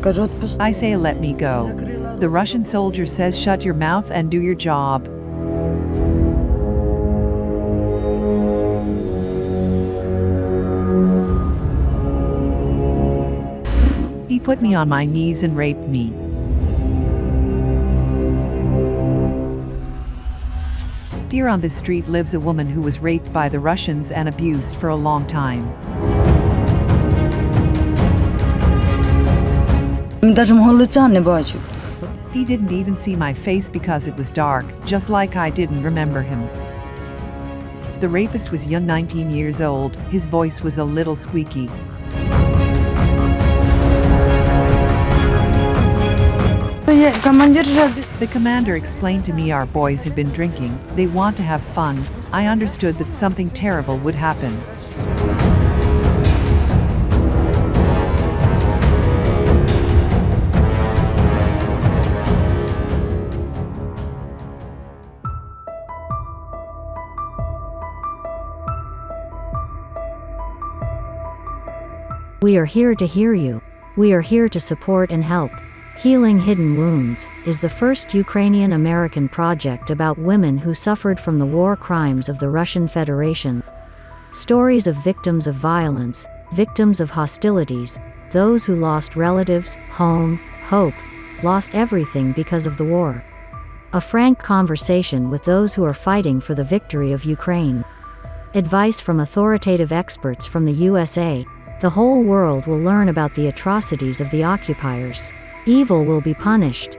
I say let me go. The Russian soldier says shut your mouth and do your job. He put me on my knees and raped me. Here on this street lives a woman who was raped by the Russians and abused for a long time. He didn't even see my face because it was dark, just like I didn't remember him. The rapist was young, 19 years old. His voice was a little squeaky. The commander explained to me our boys had been drinking. They want to have fun. I understood that something terrible would happen. We are here to hear you. We are here to support and help. Healing Hidden Wounds is the first Ukrainian-American project about women who suffered from the war crimes of the Russian Federation. Stories of victims of violence, victims of hostilities, those who lost relatives, home, hope, lost everything because of the war. A frank conversation with those who are fighting for the victory of Ukraine. Advice from authoritative experts from the USA. The whole world will learn about the atrocities of the occupiers. Evil will be punished.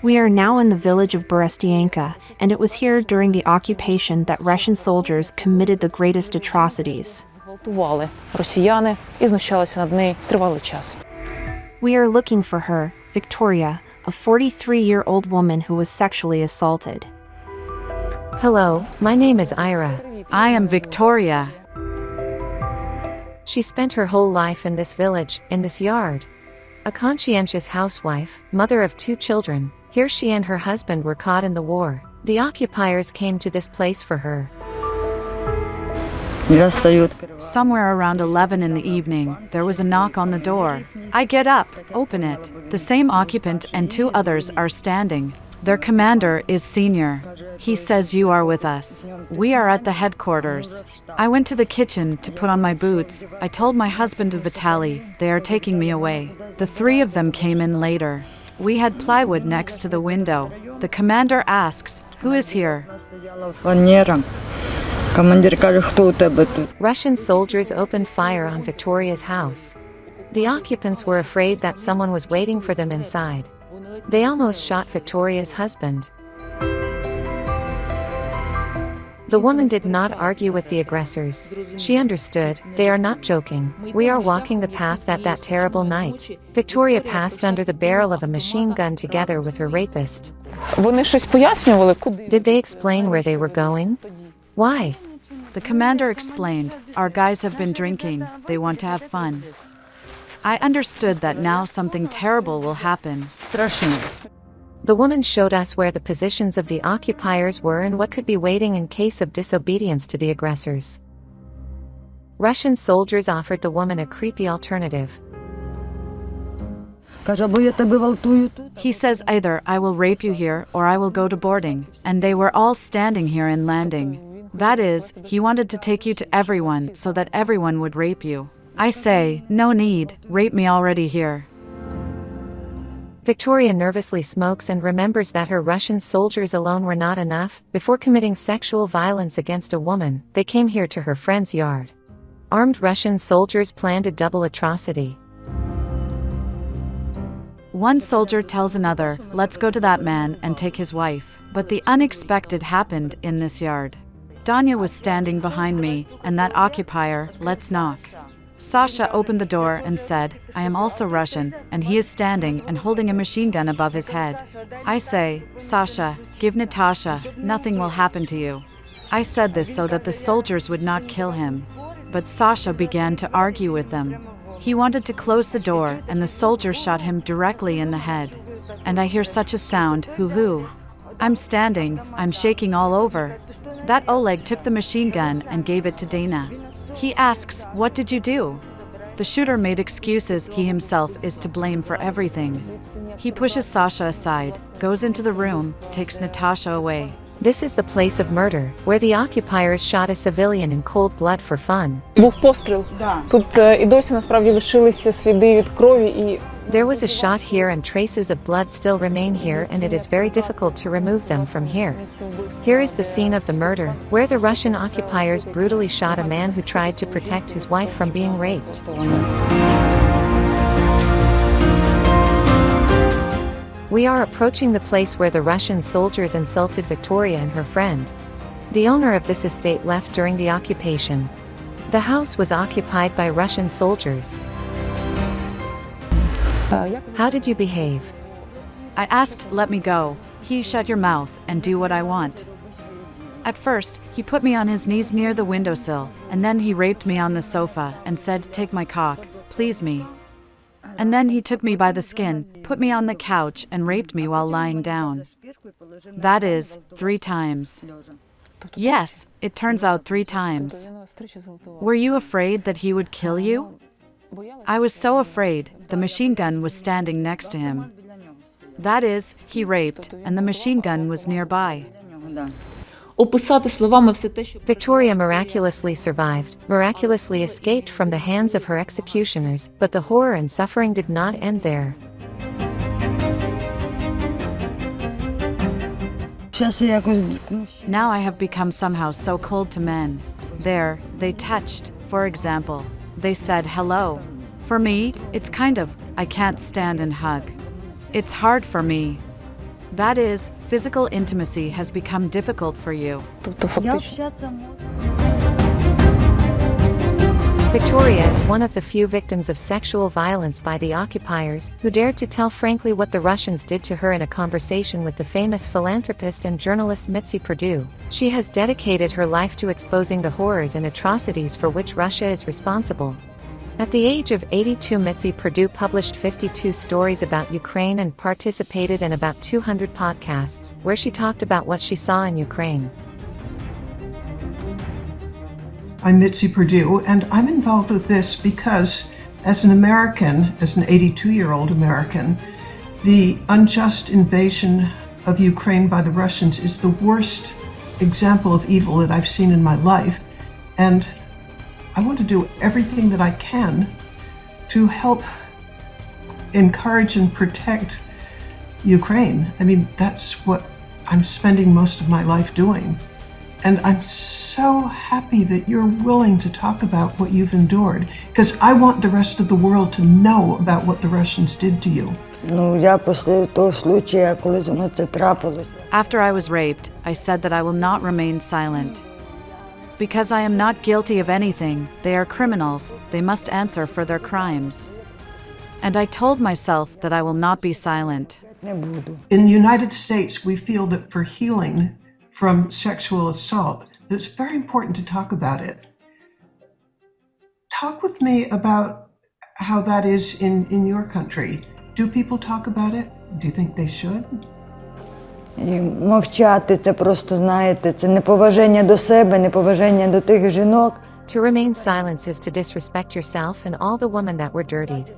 We are now in the village of Berestyanka, and it was here during the occupation that Russian soldiers committed the greatest atrocities. We are looking for her, Victoria, a 43-year-old woman who was sexually assaulted. Hello, my name is Ira. I am Victoria. She spent her whole life in this village, in this yard. A conscientious housewife, mother of 2 children. Here she and her husband were caught in the war. The occupiers came to this place for her. Somewhere around 11 in the evening, there was a knock on the door. I get up, open it. The same occupant and 2 others are standing. Their commander is senior. He says you are with us. We are at the headquarters. I went to the kitchen to put on my boots. I told my husband Vitaly, they are taking me away. The 3 of them came in later. We had plywood next to the window. The commander asks, who is here? Russian soldiers opened fire on Victoria's house. The occupants were afraid that someone was waiting for them inside. They almost shot Victoria's husband. The woman did not argue with the aggressors. She understood, they are not joking. We are walking the path that terrible night. Victoria passed under the barrel of a machine gun together with her rapist. Did they explain where they were going? Why? The commander explained, our guys have been drinking, they want to have fun. I understood that now something terrible will happen. The woman showed us where the positions of the occupiers were and what could be waiting in case of disobedience to the aggressors. Russian soldiers offered the woman a creepy alternative. He says either I will rape you here or I will go to boarding, and they were all standing here in landing. That is, he wanted to take you to everyone so that everyone would rape you. I say, no need, rape me already here. Victoria nervously smokes and remembers that her Russian soldiers alone were not enough. Before committing sexual violence against a woman, they came here to her friend's yard. Armed Russian soldiers planned a double atrocity. One soldier tells another, let's go to that man and take his wife. But the unexpected happened in this yard. Danya was standing behind me, and that occupier, let's knock. Sasha opened the door and said, I am also Russian, and he is standing and holding a machine gun above his head. I say, Sasha, give Natasha, nothing will happen to you. I said this so that the soldiers would not kill him. But Sasha began to argue with them. He wanted to close the door, and the soldier shot him directly in the head. And I hear such a sound, hoo-hoo. I'm standing, I'm shaking all over. That Oleg took the machine gun and gave it to Dana. He asks, "What did you do?" The shooter made excuses. He himself is to blame for everything. He pushes Sasha aside, goes into the room, takes Natasha away. This is the place of murder, where the occupiers shot a civilian in cold blood for fun. Був постріл. Тут і досі насправді лишилися сліди від крові і There was a shot here and traces of blood still remain here, and it is very difficult to remove them from here. Here is the scene of the murder, where the Russian occupiers brutally shot a man who tried to protect his wife from being raped. We are approaching the place where the Russian soldiers insulted Victoria and her friend. The owner of this estate left during the occupation. The house was occupied by Russian soldiers. How did you behave? I asked, "Let me go." He, "Shut your mouth and do what I want." At first, he put me on his knees near the windowsill, and then he raped me on the sofa and said, "Take my cock, please me." And then he took me by the skin, put me on the couch and raped me while lying down. That is, 3 times. Yes, it turns out 3 times. Were you afraid that he would kill you? I was so afraid. The machine gun was standing next to him. That is, he raped, and the machine gun was nearby. описати словами все те, що Victoria miraculously survived, miraculously escaped from the hands of her executioners, but the horror and suffering did not end there. Now I have become somehow so cold to men. There, they touched, for example. They said hello. For me, it's kind of, I can't stand and hug. It's hard for me. That is, physical intimacy has become difficult for you. тобто фактично Victoria is one of the few victims of sexual violence by the occupiers, who dared to tell frankly what the Russians did to her in a conversation with the famous philanthropist and journalist Mitzi Perdue. She has dedicated her life to exposing the horrors and atrocities for which Russia is responsible. At the age of 82, Mitzi Perdue published 52 stories about Ukraine and participated in about 200 podcasts, where she talked about what she saw in Ukraine. I'm Mitzi Perdue, and I'm involved with this because, as an American, as an 82-year-old American, the unjust invasion of Ukraine by the Russians is the worst example of evil that I've seen in my life, and I want to do everything that I can to help encourage and protect Ukraine. I mean, that's what I'm spending most of my life doing. And I'm so happy that you're willing to talk about what you've endured, because I want the rest of the world to know about what the Russians did to you. After I was raped, I said that I will not remain silent. Because I am not guilty of anything, they are criminals, they must answer for their crimes. And I told myself that I will not be silent. In the United States, we feel that for healing from sexual assault, it's very important to talk about it. Talk with me about how that is in your country. Do people talk about it? Do you think they should? І мовчати – це просто, знаєте, це неповажання до себе, неповажання до тих жінок. To remain silent is to disrespect yourself and all the women that were dirtied.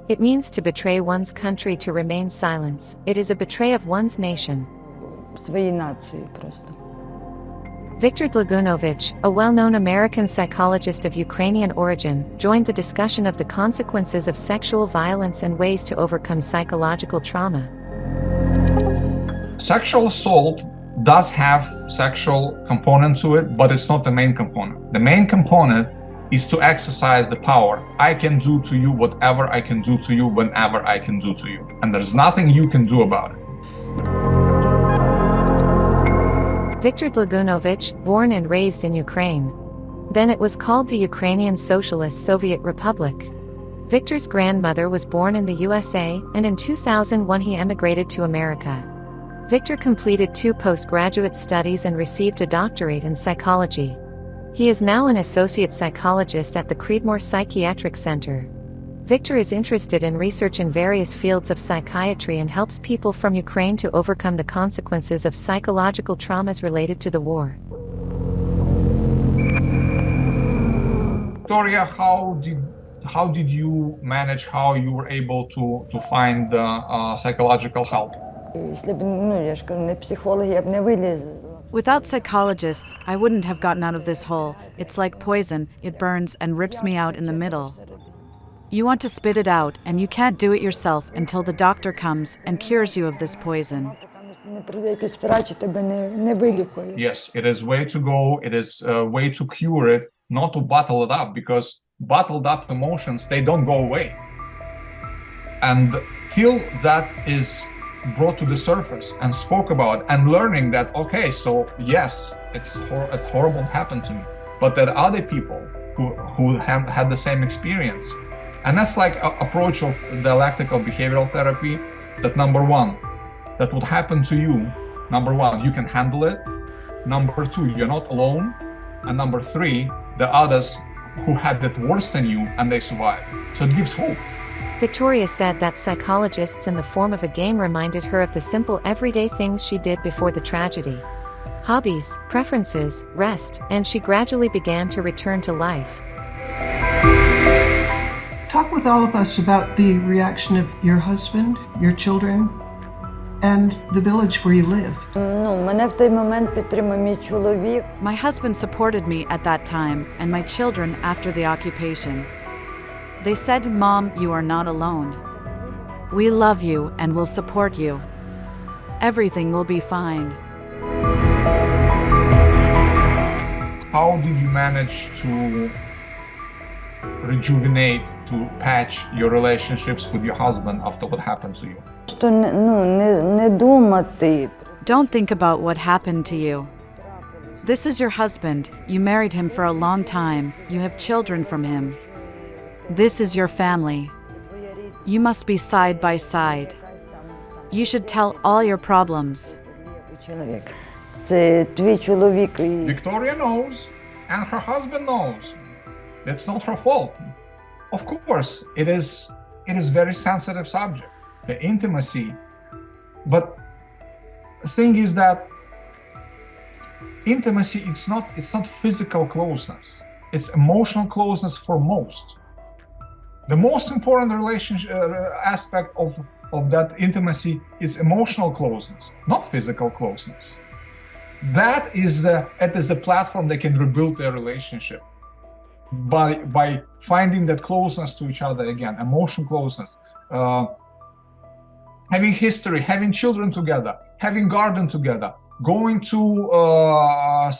It means to betray one's country. To remain silent, it is a betray of one's nation. Своїй нації просто. Viktor Dragunovich, a well-known American psychologist of Ukrainian origin, joined the discussion of the consequences of sexual violence and ways to overcome psychological trauma. Sexual assault does have sexual component to it, but it's not the main component. The main component is to exercise the power. I can do to you whatever I can do to you whenever I can do to you. And there's nothing you can do about it. Viktor Dragunovich, born and raised in Ukraine. Then it was called the Ukrainian Socialist Soviet Republic. Viktor's grandmother was born in the USA, and in 2001 he emigrated to America. Viktor completed 2 postgraduate studies and received a doctorate in psychology. He is now an associate psychologist at the Creedmoor Psychiatric Center. Victor is interested in research in various fields of psychiatry and helps people from Ukraine to overcome the consequences of psychological traumas related to the war. Victoria, how did you manage, how you were able to find psychological help? Якщо б, я ж кажу, не психологи, я б не вилізла. Without psychologists, I wouldn't have gotten out of this hole. It's like poison, it burns and rips me out in the middle. You want to spit it out, and you can't do it yourself until the doctor comes and cures you of this poison. Не прийде якийсь врач, і тебе не вилікує. Yes, it is way to go. It is a way to cure it, not to bottle it up, because bottled up emotions, they don't go away. And till that is brought to the surface and spoke about, and learning that, okay, so yes, it's horrible happened to me, but there are other people who have had the same experience. And that's like an approach of dialectical behavioral therapy, that number one, that would happen to you, number one, you can handle it. Number two, you're not alone. And number three, the others who had it worse than you and they survived. So it gives hope. Victoria said that psychologists in the form of a game reminded her of the simple everyday things she did before the tragedy. Hobbies, preferences, rest, and she gradually began to return to life. Talk with all of us about the reaction of your husband, your children, and the village where you live. Мене в той момент підтримав мій чоловік. My husband supported me at that time, and my children after the occupation. They said, "Mom, you are not alone. We love you and will support you. Everything will be fine." How did you manage to rejuvenate, to patch your relationships with your husband after what happened to you? Що не думати. Don't think about what happened to you. This is your husband. You married him for a long time. You have children from him. This is your family. You must be side by side. You should tell all your problems. Це твій чоловік. Victoria knows, and her husband knows. It's not her fault. Of course, it is very sensitive subject, the intimacy. But the thing is that intimacy, it's not physical closeness. It's emotional closeness for most. The most important relationship aspect of that intimacy is emotional closeness, not physical closeness. That is the platform they can rebuild their relationship by finding that closeness to each other again, emotional closeness, having history, having children together, having garden together, going to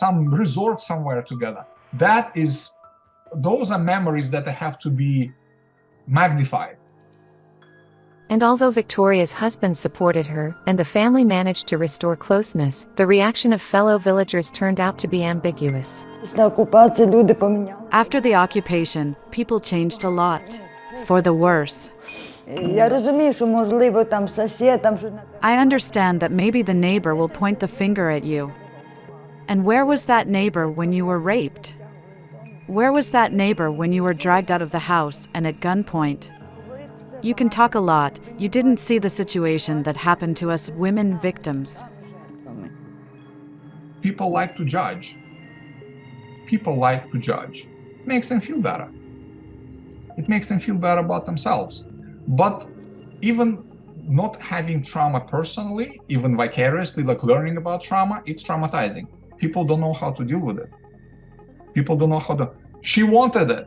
some resort somewhere together. Those are memories that have to be magnified. And although Victoria's husband supported her, and the family managed to restore closeness, the reaction of fellow villagers turned out to be ambiguous. Після окупації люди поміняли. After the occupation, people changed a lot. For the worse. Я розумію, що можливо там сусід, там що. I understand that maybe the neighbor will point the finger at you. And where was that neighbor when you were raped? Where was that neighbor when you were dragged out of the house and at gunpoint? You can talk a lot, you didn't see the situation that happened to us women victims. People like to judge. People like to judge. It makes them feel better. It makes them feel better about themselves. But even not having trauma personally, even vicariously, like learning about trauma, it's traumatizing. People don't know how to deal with it. People don't know how to. She wanted it.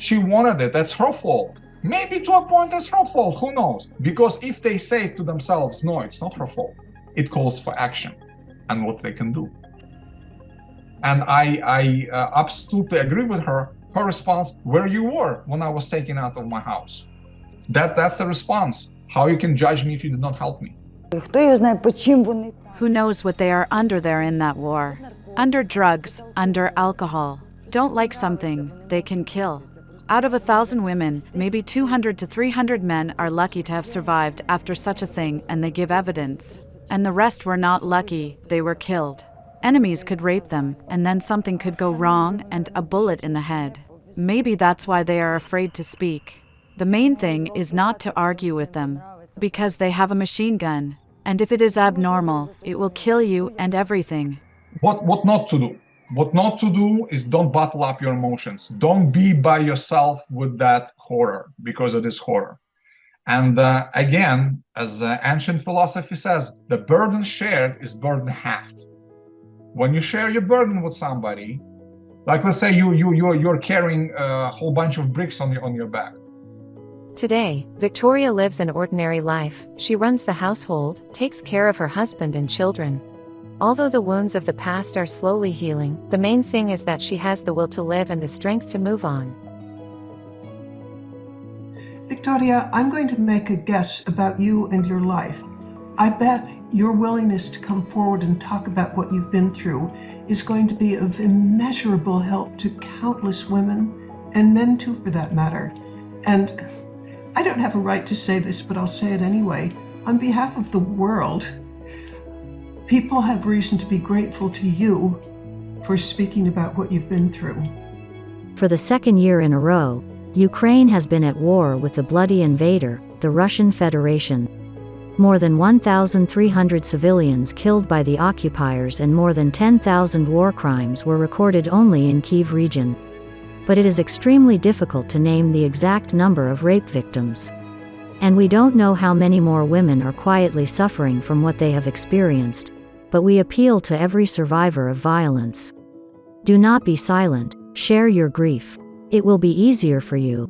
She wanted it. That's her fault. Maybe to a point that's her fault. Who knows? Because if they say to themselves, no, it's not her fault, it calls for action and what they can do. And I absolutely agree with her. Her response, where you were when I was taken out of my house. That's the response. How you can judge me if you did not help me. Хто його знає, по чим вони. Who knows what they are under there in that war? Under drugs, under alcohol. Don't like something, they can kill. Out of 1,000 women, maybe 200 to 300 men are lucky to have survived after such a thing and they give evidence. And the rest were not lucky, they were killed. Enemies could rape them, and then something could go wrong and a bullet in the head. Maybe that's why they are afraid to speak. The main thing is not to argue with them, because they have a machine gun, and if it is abnormal, it will kill you and everything. What not to do? What not to do is don't bottle up your emotions. Don't be by yourself with that horror, because it is horror. And again, as ancient philosophy says, the burden shared is burden halved. When you share your burden with somebody, like let's say you're carrying a whole bunch of bricks on your back. Today, Victoria lives an ordinary life. She runs the household, takes care of her husband and children. Although the wounds of the past are slowly healing, the main thing is that she has the will to live and the strength to move on. Victoria, I'm going to make a guess about you and your life. I bet your willingness to come forward and talk about what you've been through is going to be of immeasurable help to countless women, and men too for that matter. And I don't have a right to say this, but I'll say it anyway. On behalf of the world, people have reason to be grateful to you for speaking about what you've been through. For the second year in a row, Ukraine has been at war with the bloody invader, the Russian Federation. More than 1,300 civilians killed by the occupiers and more than 10,000 war crimes were recorded only in Kyiv region. But it is extremely difficult to name the exact number of rape victims. And we don't know how many more women are quietly suffering from what they have experienced, but we appeal to every survivor of violence. Do not be silent, share your grief. It will be easier for you.